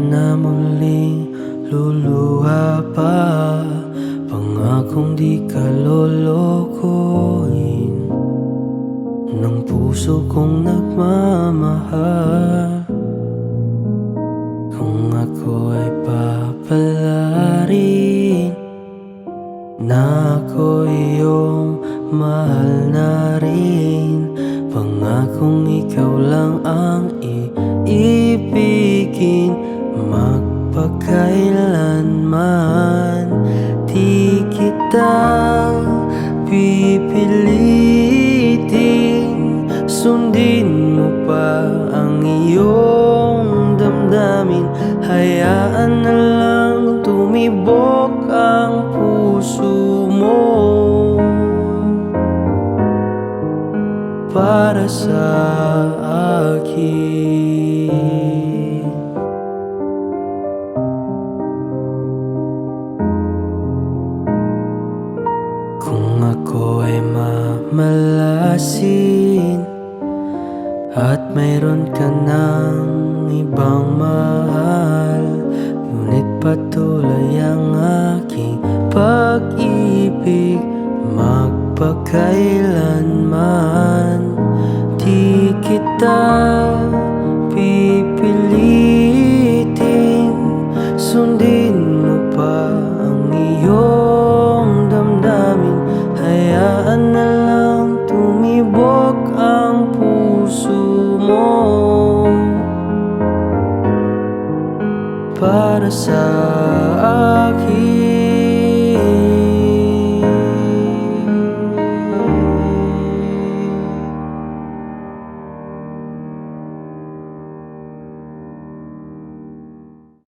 na muling luluha pa. Pangakong di ka lolokohin ng puso kong nagmamahal. Kung ako ay papalarin na ako iyong mahal na rin, pangakong ikaw lang ang iibigin magpakailanman. Di kita pipilitin, sundin mo pa ang iyong damdamin. Hayaan na lang tumibok ang puso mo para sa akin. Kung ako ay mamalasin at mayroon ka ng ibang mahal, ngunit patuloy ang aking pag-ibig magpakailanman. Di kita pipilitin, sundin mo pa ang iyong damdamin. Hayaan na lang tumibok ang puso mo para sa